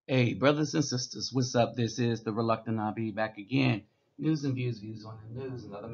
Hey, brothers and sisters, what's up? This is the Reluctant Abi back again. News and views on the news, another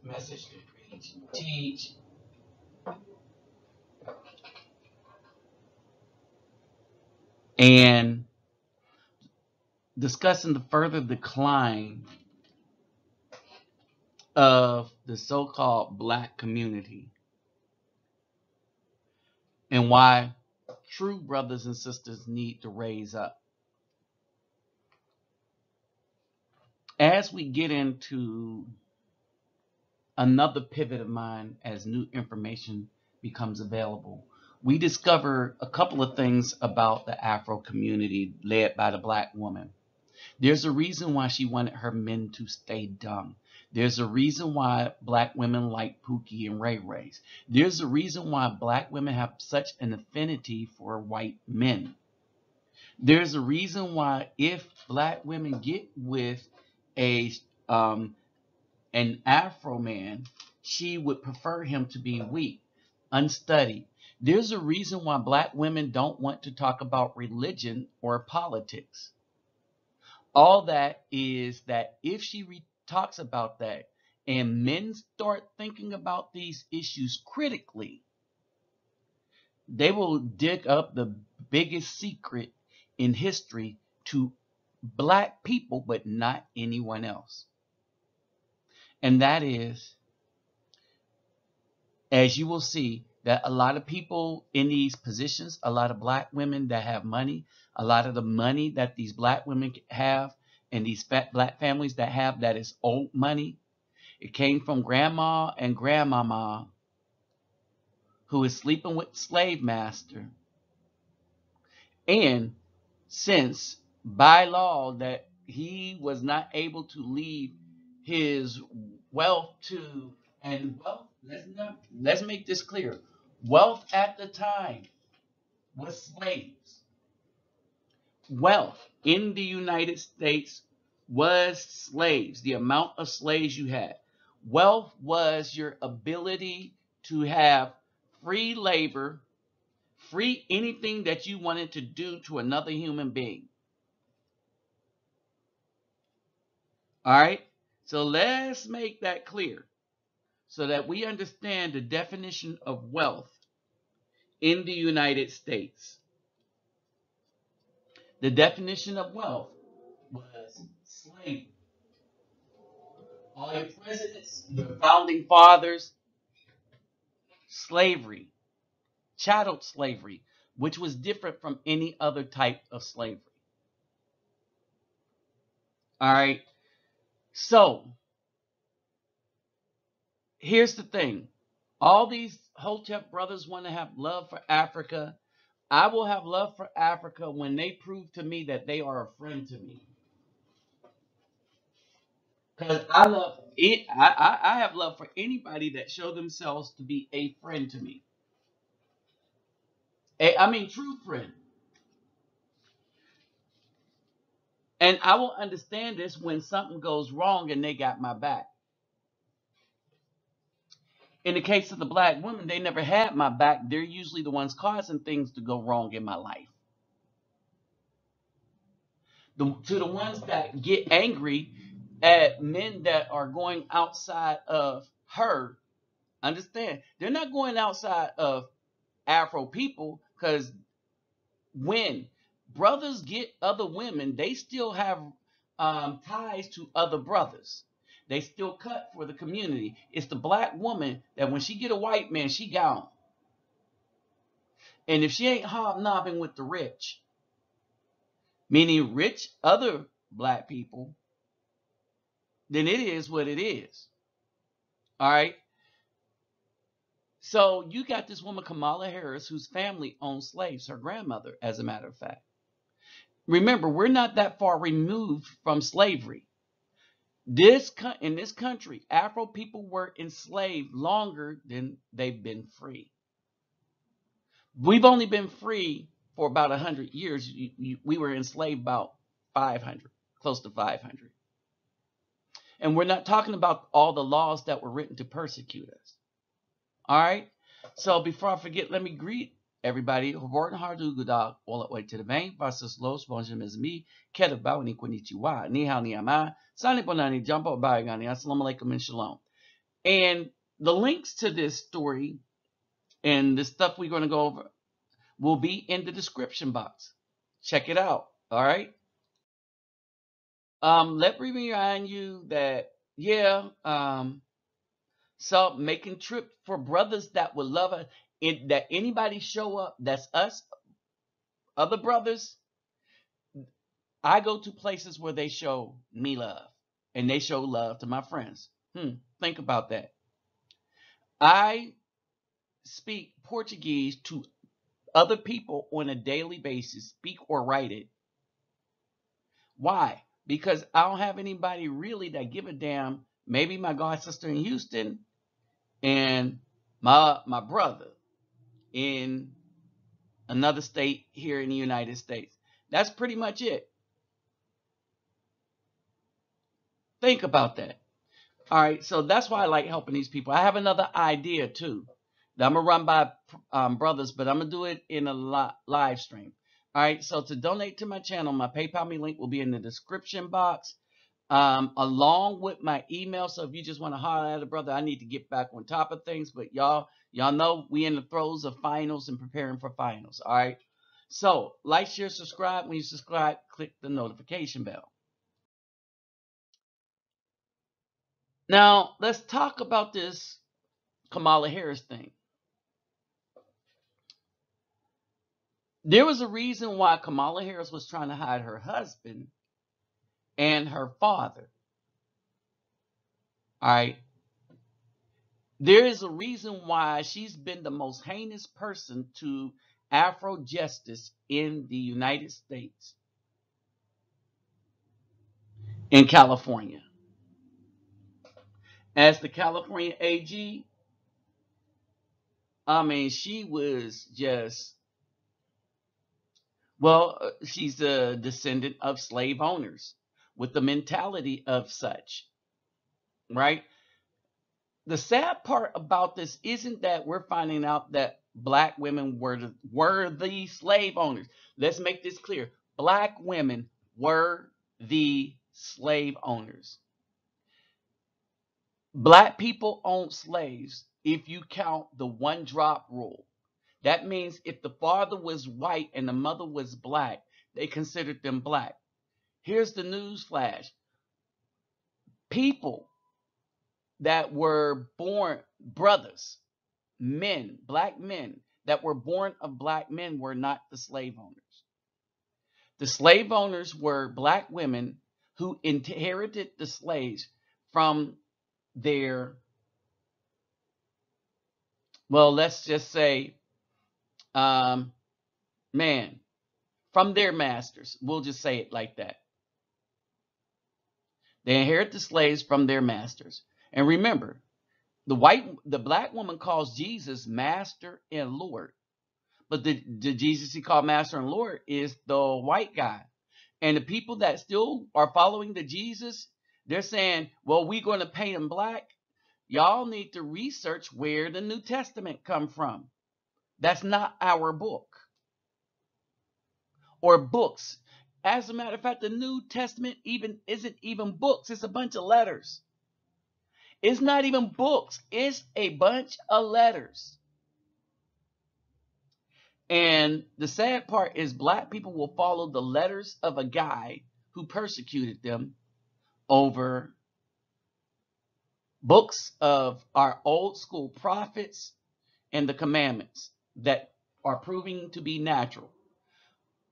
message to preach, teach, and discussing the further decline of the so-called black community and why true brothers and sisters need to raise up. As we get into another pivot of mine as new information becomes available, we discover a couple of things about the Afro community led by the black woman. There's a reason why she wanted her men to stay dumb. There's a reason why black women like Pookie and Ray Rays. There's a reason why black women have such an affinity for white men. There's a reason why if black women get with a um, an Afro man, she would prefer him to be weak, unstudied. There's a reason why black women don't want to talk about religion or politics. All that is that if she talks about that and men start thinking about these issues critically, they will dig up the biggest secret in history to black people, but not anyone else. And that is, as you will see, that a lot of people in these positions, a lot of black women that have money, a lot of the money that these black women have, and these black families that have, that is old money, it came from grandma and grandmama who is sleeping with the slave master. And since by law that he was not able to leave his wealth to, and wealth, let's make this clear. Wealth at the time was slaves. Wealth in the United States was slaves, the amount of slaves you had. Wealth was your ability to have free labor, free anything that you wanted to do to another human being. All right? So let's make that clear so that we understand the definition of wealth in the United States. The definition of wealth was slavery. All your presidents, your founding fathers, slavery, chattel slavery, which was different from any other type of slavery. All right. So here's the thing. All these Hotep brothers want to have love for Africa. I will have love for Africa when they prove to me that they are a friend to me. Because I love it. I have love for anybody that show themselves to be a friend to me. I mean, true friend. And I will understand this when something goes wrong and they got my back. In the case of the black women, they never had my back. They're usually the ones causing things to go wrong in my life. To the ones that get angry at men that are going outside of her, understand, they're not going outside of Afro people, because when brothers get other women, they still have ties to other brothers. They still cut for the community. It's the black woman that when she get a white man, she gone. And if she ain't hobnobbing with the rich, meaning rich other black people, then it is what it is. All right. So you got this woman, Kamala Harris, whose family owned slaves, her grandmother, as a matter of fact. Remember, we're not that far removed from slavery. In this country, Afro people were enslaved longer than they've been free. We've only been free for about 100 years. We were enslaved about 500, close to 500. And we're not talking about all the laws that were written to persecute us. All right. So before I forget, let me greet everybody. Horton Hardu Gudak, all the way to the vein. Versus Los Bonjamin me. Keta Bawani Konnichiwa. Ni hao ni ama. Sani Bonani Jumbo Bayagani. Assalamu alaikum and shalom. And the links to this story and the stuff we're going to go over will be in the description box. Check it out. All right. Let me remind you that, yeah, so making trip for brothers that would love us, that anybody show up, that's us, other brothers, I go to places where they show me love and they show love to my friends. Think about that. I speak Portuguese to other people on a daily basis, speak or write it. Why? Because I don't have anybody really that give a damn. Maybe my god sister in Houston and my brother in another state here in the United States. That's pretty much it. Think about that. All right, so that's why I like helping these people. I have another idea too that I'm gonna run by brothers, but I'm gonna do it in a live stream. All right, so to donate to my channel, my PayPal me link will be in the description box, along with my email. So if you just want to holler at a brother, I need to get back on top of things. But y'all know we in the throes of finals and preparing for finals. All right, so like, share, subscribe. When you subscribe, click the notification bell. Now, let's talk about this Kamala Harris thing. There was a reason why Kamala Harris was trying to hide her husband and her father. All right. There is a reason why she's been the most heinous person to Afro justice in the United States, in California. As the California AG, I mean, she was just, well, she's a descendant of slave owners with the mentality of such, right? The sad part about this isn't that we're finding out that black women were the slave owners. Let's make this clear. Black women were the slave owners. Black people owned slaves if you count the one drop rule. That means if the father was white and the mother was black, they considered them black. Here's the news flash. People that were born brothers, men, black men that were born of black men were not the slave owners. The slave owners were black women who inherited the slaves from their, well, let's just say, man, from their masters. We'll just say it like that. They inherit the slaves from their masters. And remember, the black woman calls Jesus Master and Lord. But the Jesus he called Master and Lord is the white guy. And the people that still are following the Jesus, they're saying, well, we're going to paint him black. Y'all need to research where the New Testament come from. That's not our book. Or books. As a matter of fact, the New Testament isn't even books. It's a bunch of letters. It's not even books. It's a bunch of letters. And the sad part is black people will follow the letters of a guy who persecuted them over books of our old school prophets and the commandments that are proving to be natural.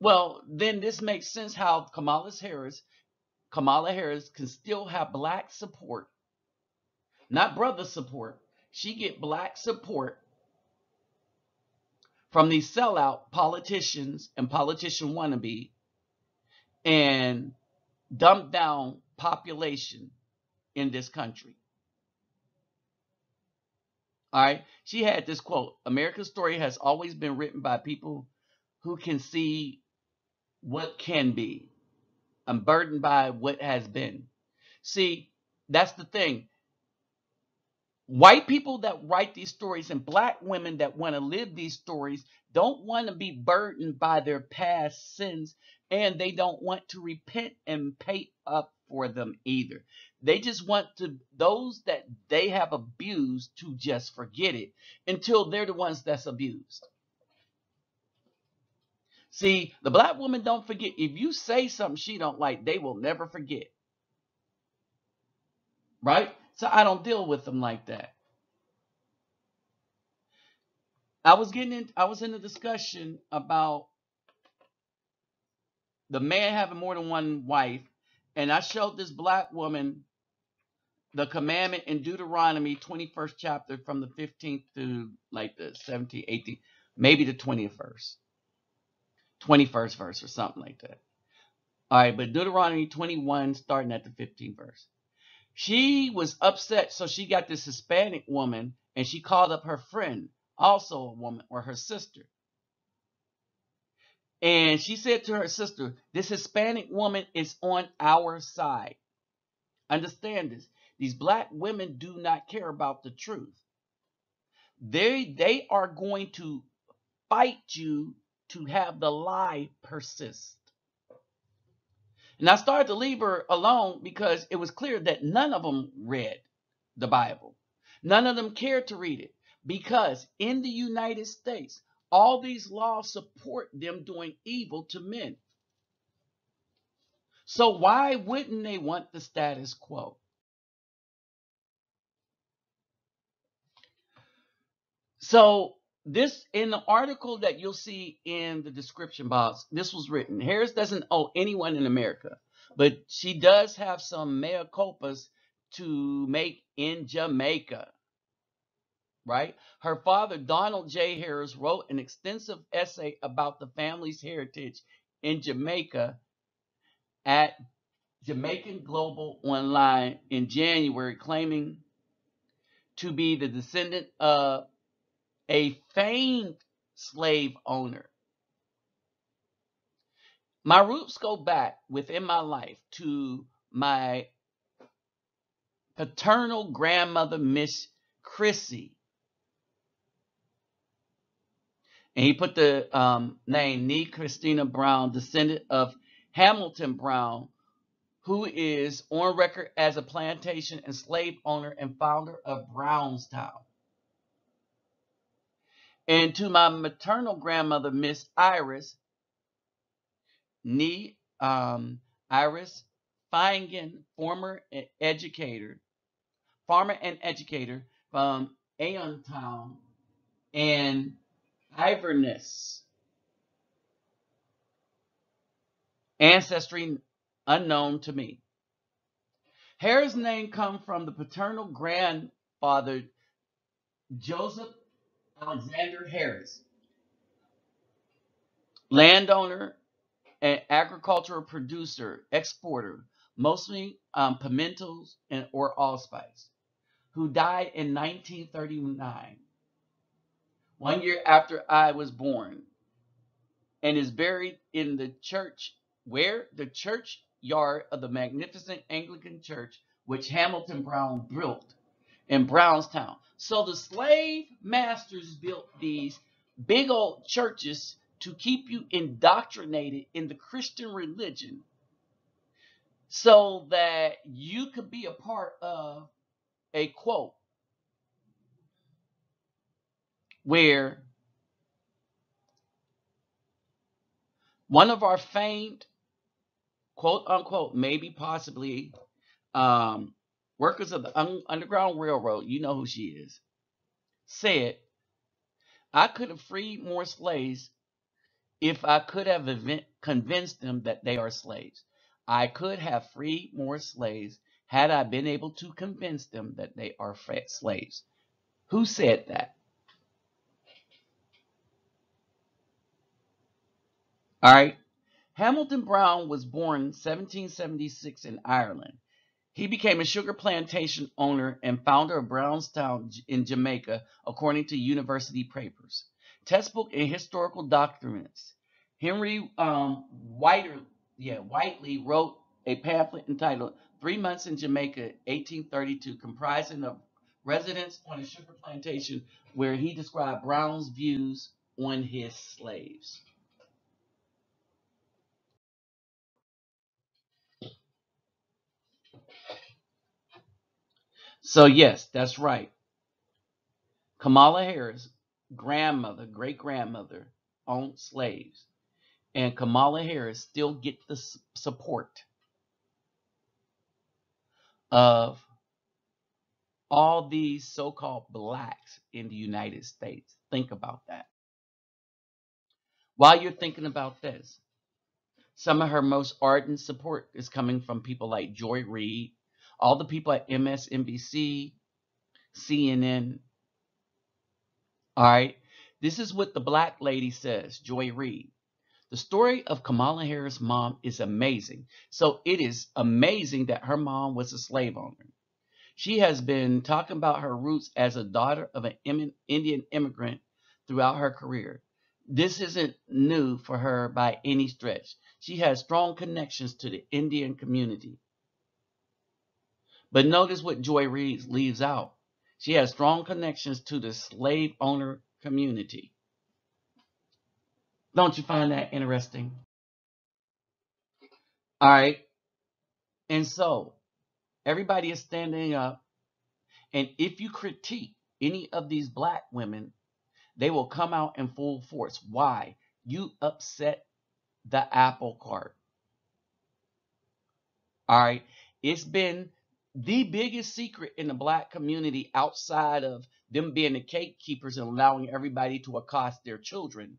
Well, then this makes sense how Kamala Harris can still have black support, not brother support. She get black support from these sellout politicians and politician wannabe and dumbed down population in this country. All right. She had this quote: America's story has always been written by people who can see what can be. I'm burdened by what has been. See, that's the thing. White people that write these stories and black women that want to live these stories don't want to be burdened by their past sins, and they don't want to repent and pay up for them either. They just want to those that they have abused to just forget it until they're the ones that's abused. See, the black woman don't forget. If you say something she don't like, they will never forget, right? So I don't deal with them like that. I was in a discussion about the man having more than one wife, and I showed this black woman the commandment in Deuteronomy 21st chapter from the 15th to like the 17th, 18th, maybe the 20th verse, 21st verse or something like that. All right, but Deuteronomy 21 starting at the 15th verse. She was upset, so she got this Hispanic woman and she called up her friend, also a woman, or her sister. And she said to her sister, this Hispanic woman is on our side. Understand this. These black women do not care about the truth. They are going to fight you to have the lie persist. And I started to leave her alone because it was clear that none of them read the Bible. None of them cared to read it because in the United States, all these laws support them doing evil to men. So why wouldn't they want the status quo? So this in the article that you'll see in the description box, this was written. Harris doesn't owe anyone in America, but she does have some mea culpas to make in Jamaica, right? Her father, Donald J. Harris, wrote an extensive essay about the family's heritage in Jamaica at Jamaican Global Online in January, claiming to be the descendant of a famed slave owner. My roots go back within my life to my paternal grandmother, Miss Chrissy. And he put the name Nee Christina Brown, descendant of Hamilton Brown, who is on record as a plantation and slave owner and founder of Brownstown. And to my maternal grandmother, Miss Iris, Nee Iris Feigen, farmer and educator from Aontown and Iverness, ancestry unknown to me. Harris' name comes from the paternal grandfather Joseph Alexander Harris, landowner and agricultural producer, exporter, mostly pimentals and or allspice, who died in 1939, 1 year after I was born, and is buried in the church where the churchyard of the magnificent Anglican church which Hamilton Brown built in Brownstown. So the slave masters built these big old churches to keep you indoctrinated in the Christian religion so that you could be a part of a quote where one of our famed quote unquote maybe possibly um, workers of the Underground Railroad, you know who she is, said, I could have freed more slaves if I could have convinced them that they are slaves. I could have freed more slaves had I been able to convince them that they are slaves. Who said that? All right. Hamilton Brown was born 1776 in Ireland. He became a sugar plantation owner and founder of Brownstown in Jamaica, according to university papers, textbook, and historical documents. Henry Whiteley wrote a pamphlet entitled 3 Months in Jamaica, 1832, comprising of residence on a sugar plantation where he described Brown's views on his slaves. So, yes, that's right. Kamala Harris' grandmother, great grandmother, owned slaves. And Kamala Harris still get the support of all these so-called blacks in the United States. Think about that. While you're thinking about this, some of her most ardent support is coming from people like Joy Reid, all the people at MSNBC, CNN. All right. This is what the black lady says, Joy Reid. The story of Kamala Harris' mom is amazing. So it is amazing that her mom was a slave owner. She has been talking about her roots as a daughter of an Indian immigrant throughout her career. This isn't new for her by any stretch. She has strong connections to the Indian community. But notice what Joy Reid leaves out. She has strong connections to the slave owner community. Don't you find that interesting? All right. And so everybody is standing up. And if you critique any of these black women, they will come out in full force. Why? You upset the apple cart. All right. It's been the biggest secret in the black community outside of them being the gatekeepers and allowing everybody to accost their children.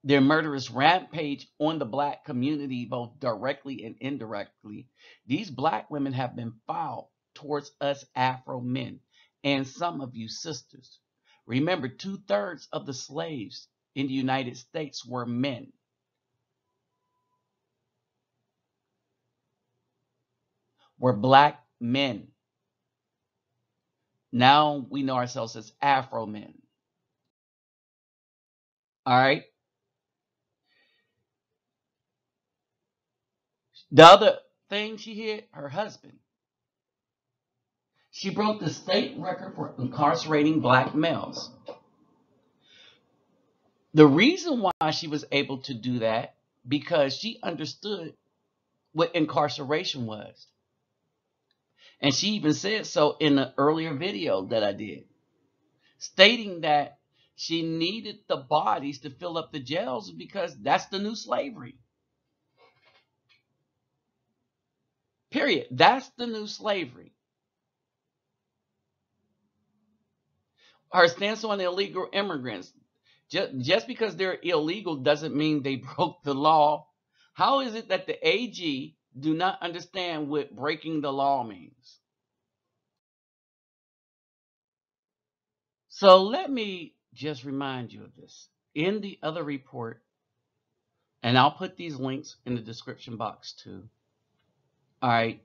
Their murderous rampage on the black community, both directly and indirectly. These black women have been foul towards us Afro men and some of you sisters. Remember, 2/3 of the slaves in the United States were men, were black men. Now we know ourselves as Afro men. All right. The other thing she hit, her husband. She broke the state record for incarcerating black males. The reason why she was able to do that, because she understood what incarceration was. And she even said so in an earlier video that I did, stating that she needed the bodies to fill up the jails because that's the new slavery. Period. That's the new slavery. Her stance on illegal immigrants. Just because they're illegal doesn't mean they broke the law. How is it that the AG do not understand what breaking the law means? So let me just remind you of this. In the other report, and I'll put these links in the description box too. All right.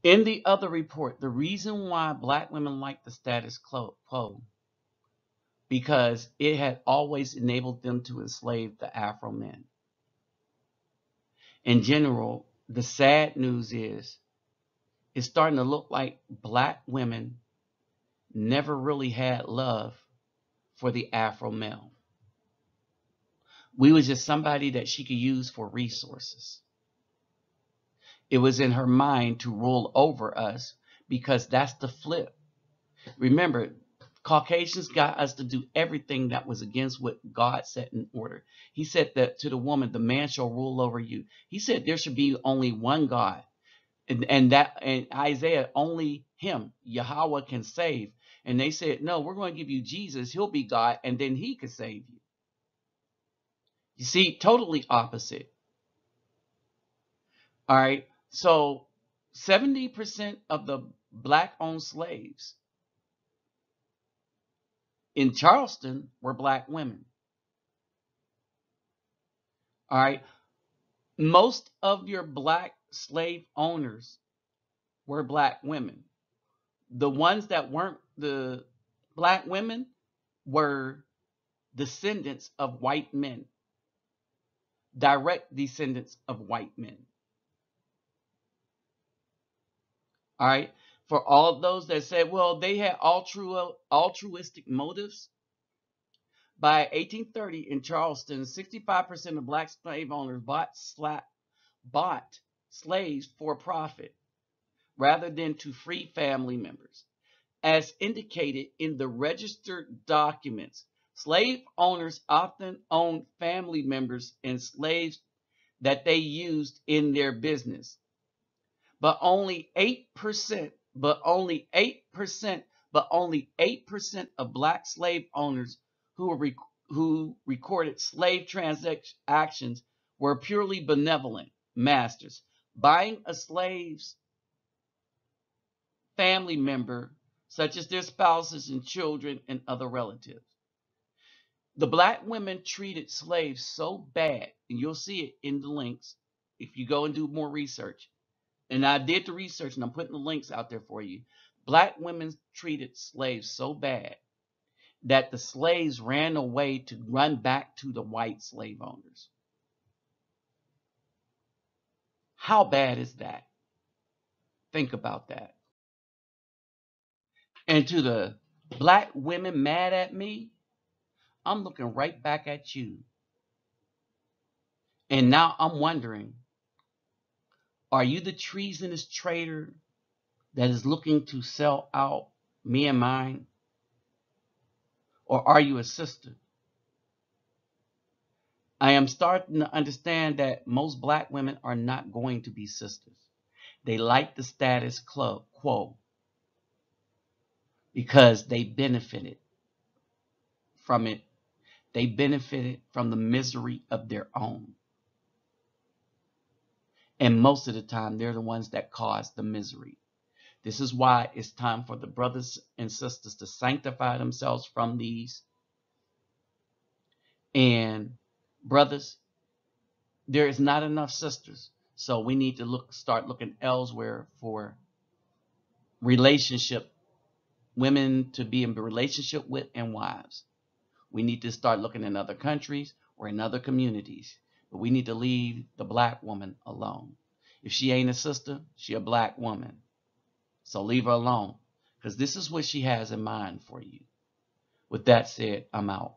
In the other report, the reason why black women like the status quo, because it had always enabled them to enslave the Afro men. In general, the sad news is it's starting to look like black women never really had love for the Afro male. We was just somebody that she could use for resources. It was in her mind to rule over us because that's the flip. Remember, Caucasians got us to do everything that was against what God set in order. He said that to the woman, the man shall rule over you. He said there should be only one God. And Isaiah, only him, Yahweh, can save. And they said, no, we're going to give you Jesus. He'll be God, and then he could save you. You see, totally opposite. All right. So 70% of the black-owned slaves in Charleston were black women. All right. Most of your black slave owners were black women. The ones that weren't the black women were descendants of white men, direct descendants of white men. All right. For all those that say, well, they had altruistic motives. By 1830 in Charleston, 65% of black slave owners bought slaves for profit rather than to free family members. As indicated in the registered documents, slave owners often owned family members and slaves that they used in their business. But only 8%, but only 8% of black slave owners who recorded slave transactions were purely benevolent masters, buying a slave's family member, such as their spouses and children and other relatives. The black women treated slaves so bad, and you'll see it in the links if you go and do more research. And I did the research and I'm putting the links out there for you. Black women treated slaves so bad that the slaves ran away to run back to the white slave owners. How bad is that? Think about that. And to the black women mad at me, I'm looking right back at you. And now I'm wondering, are you the treasonous traitor that is looking to sell out me and mine? Or are you a sister? I am starting to understand that most black women are not going to be sisters. They like the status quo because they benefited from it. They benefited from the misery of their own. And most of the time, they're the ones that cause the misery. This is why it's time for the brothers and sisters to sanctify themselves from these. And brothers, there is not enough sisters. So we need to start looking elsewhere for relationship, women to be in a relationship with and wives. We need to start looking in other countries or in other communities. But we need to leave the black woman alone. If she ain't a sister, she a black woman. So leave her alone. Because this is what she has in mind for you. With that said, I'm out.